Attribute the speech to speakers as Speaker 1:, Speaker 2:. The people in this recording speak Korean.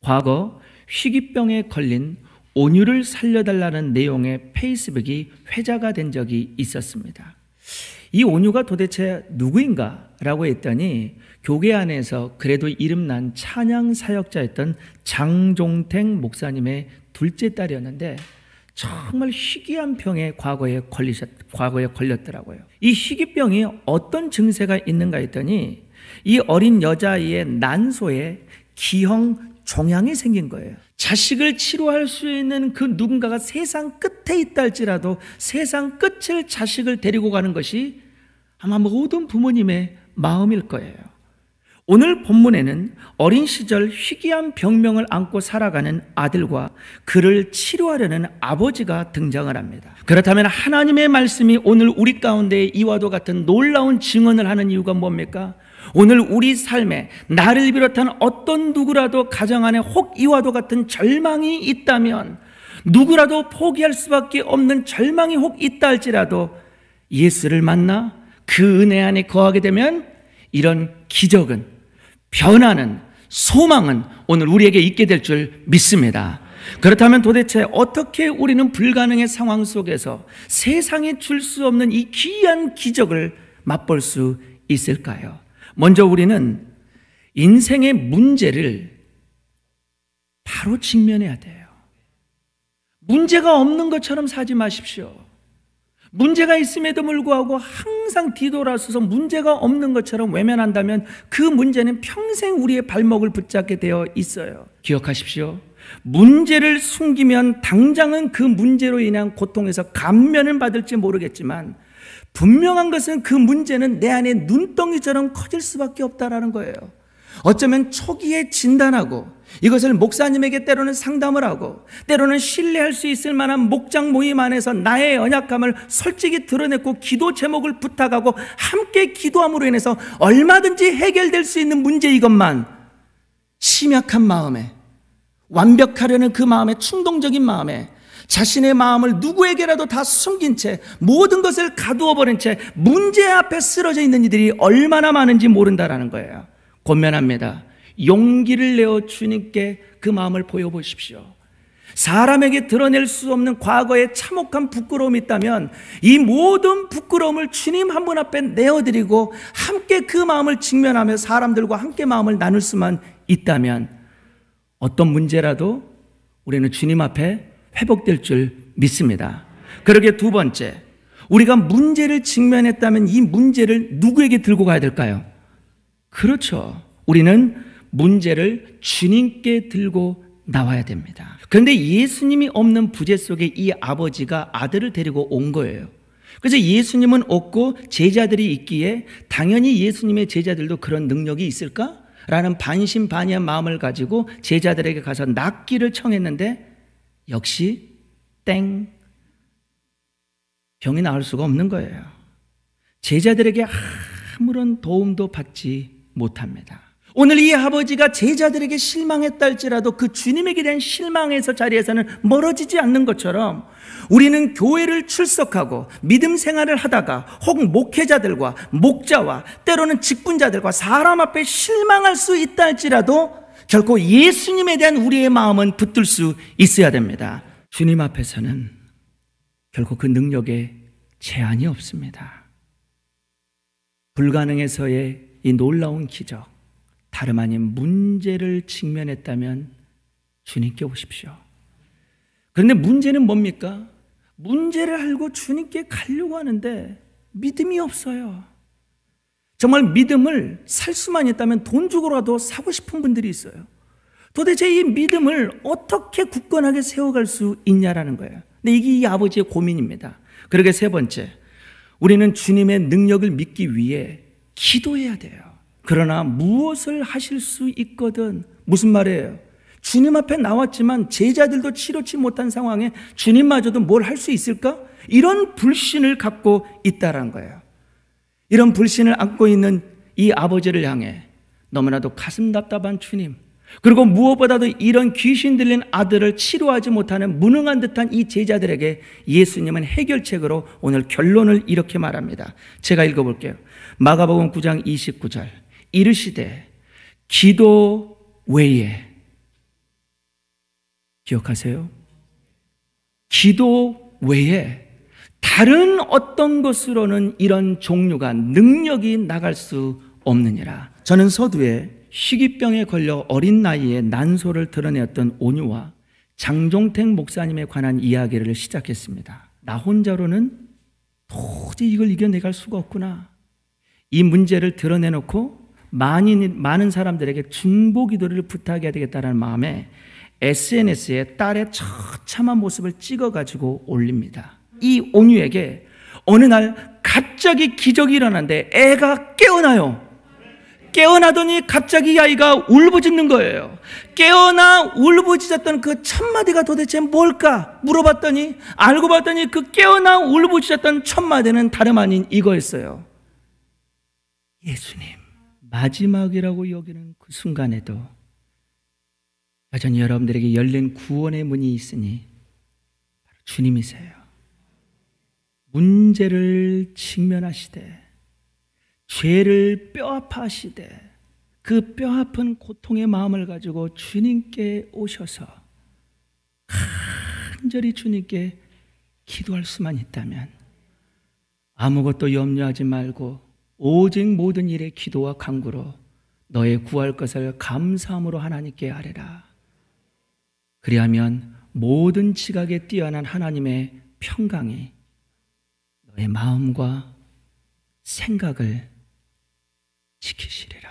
Speaker 1: 과거 희귀병에 걸린 온유를 살려달라는 내용의 페이스북이 회자가 된 적이 있었습니다. 이 온유가 도대체 누구인가? 라고 했더니 교계 안에서 그래도 이름난 찬양 사역자였던 장종택 목사님의 둘째 딸이었는데 정말 희귀한 병에 과거에 걸렸더라고요. 이 희귀병이 어떤 증세가 있는가 했더니 이 어린 여자아이의 난소에 기형 종양이 생긴 거예요. 자식을 치료할 수 있는 그 누군가가 세상 끝에 있다 할지라도 세상 끝을 자식을 데리고 가는 것이 아마 모든 부모님의 마음일 거예요. 오늘 본문에는 어린 시절 희귀한 병명을 안고 살아가는 아들과 그를 치료하려는 아버지가 등장을 합니다. 그렇다면 하나님의 말씀이 오늘 우리 가운데 이와도 같은 놀라운 증언을 하는 이유가 뭡니까? 오늘 우리 삶에 나를 비롯한 어떤 누구라도 가정 안에 혹 이와도 같은 절망이 있다면, 누구라도 포기할 수밖에 없는 절망이 혹 있다 할지라도 예수를 만나 그 은혜 안에 거하게 되면 이런 기적은, 변화는, 소망은 오늘 우리에게 있게 될 줄 믿습니다. 그렇다면 도대체 어떻게 우리는 불가능의 상황 속에서 세상에 줄 수 없는 이 귀한 기적을 맛볼 수 있을까요? 먼저 우리는 인생의 문제를 바로 직면해야 돼요. 문제가 없는 것처럼 살지 마십시오. 문제가 있음에도 불구하고 항상 뒤돌아서서 문제가 없는 것처럼 외면한다면 그 문제는 평생 우리의 발목을 붙잡게 되어 있어요. 기억하십시오. 문제를 숨기면 당장은 그 문제로 인한 고통에서 감면을 받을지 모르겠지만 분명한 것은 그 문제는 내 안에 눈덩이처럼 커질 수밖에 없다라는 거예요. 어쩌면 초기에 진단하고 이것을 목사님에게 때로는 상담을 하고 때로는 신뢰할 수 있을 만한 목장 모임 안에서 나의 연약함을 솔직히 드러냈고 기도 제목을 부탁하고 함께 기도함으로 인해서 얼마든지 해결될 수 있는 문제 이것만 심약한 마음에, 완벽하려는 그 마음에, 충동적인 마음에 자신의 마음을 누구에게라도 다 숨긴 채 모든 것을 가두어 버린 채 문제 앞에 쓰러져 있는 이들이 얼마나 많은지 모른다라는 거예요. 권면합니다. 용기를 내어 주님께 그 마음을 보여보십시오. 사람에게 드러낼 수 없는 과거의 참혹한 부끄러움이 있다면 이 모든 부끄러움을 주님 한 분 앞에 내어드리고 함께 그 마음을 직면하며 사람들과 함께 마음을 나눌 수만 있다면 어떤 문제라도 우리는 주님 앞에 회복될 줄 믿습니다. 그러게 두 번째, 우리가 문제를 직면했다면 이 문제를 누구에게 들고 가야 될까요? 그렇죠. 우리는 문제를 주님께 들고 나와야 됩니다. 그런데 예수님이 없는 부재 속에 이 아버지가 아들을 데리고 온 거예요. 그래서 예수님은 없고 제자들이 있기에 당연히 예수님의 제자들도 그런 능력이 있을까? 라는 반신반의한 마음을 가지고 제자들에게 가서 낫기를 청했는데 역시 땡, 병이 나을 수가 없는 거예요. 제자들에게 아무런 도움도 받지 못합니다. 오늘 이 아버지가 제자들에게 실망했다 할지라도 그 주님에게 대한 실망에서 자리에서는 멀어지지 않는 것처럼 우리는 교회를 출석하고 믿음 생활을 하다가 혹 목회자들과 목자와 때로는 직분자들과 사람 앞에 실망할 수 있다 할지라도 결코 예수님에 대한 우리의 마음은 붙들 수 있어야 됩니다. 주님 앞에서는 결코 그 능력에 제한이 없습니다. 불가능에서의 이 놀라운 기적, 다름 아닌 문제를 직면했다면 주님께 오십시오. 그런데 문제는 뭡니까? 문제를 알고 주님께 가려고 하는데 믿음이 없어요. 정말 믿음을 살 수만 있다면 돈 주고라도 사고 싶은 분들이 있어요. 도대체 이 믿음을 어떻게 굳건하게 세워갈 수 있냐라는 거예요. 근데 이게 이 아버지의 고민입니다. 그러게 세 번째, 우리는 주님의 능력을 믿기 위해 기도해야 돼요. 그러나 무엇을 하실 수 있거든. 무슨 말이에요? 주님 앞에 나왔지만 제자들도 치료치 못한 상황에 주님마저도 뭘 할 수 있을까? 이런 불신을 갖고 있다는 거예요. 이런 불신을 안고 있는 이 아버지를 향해 너무나도 가슴 답답한 주님, 그리고 무엇보다도 이런 귀신 들린 아들을 치료하지 못하는 무능한 듯한 이 제자들에게 예수님은 해결책으로 오늘 결론을 이렇게 말합니다. 제가 읽어볼게요. 마가복음 9장 29절, 이르시되 기도 외에 기억하세요? 기도 외에 다른 어떤 것으로는 이런 종류가 능력이 나갈 수 없느니라. 저는 서두에 희귀병에 걸려 어린 나이에 난소를 드러내었던 온유와 장종택 목사님에 관한 이야기를 시작했습니다. 나 혼자로는 도저히 이걸 이겨내갈 수가 없구나. 이 문제를 드러내놓고 많은 사람들에게 중보 기도를 부탁해야 되겠다는 마음에 SNS에 딸의 처참한 모습을 찍어가지고 올립니다. 이 온유에게 어느 날 갑자기 기적이 일어났는데 애가 깨어나요. 깨어나더니 갑자기 이 아이가 울부짖는 거예요. 깨어나 울부짖었던 그 첫마디가 도대체 뭘까 물어봤더니, 알고 봤더니 그 깨어나 울부짖었던 첫마디는 다름 아닌 이거였어요. 예수님, 마지막이라고 여기는 그 순간에도 여전히 여러분들에게 열린 구원의 문이 있으니 바로 주님이세요. 문제를 직면하시되 죄를 뼈아파하시되 그 뼈아픈 고통의 마음을 가지고 주님께 오셔서 간절히 주님께 기도할 수만 있다면 아무것도 염려하지 말고 오직 모든 일에 기도와 간구로 너의 구할 것을 감사함으로 하나님께 아뢰라. 그리하면 모든 지각에 뛰어난 하나님의 평강이 너의 마음과 생각을 지키시리라.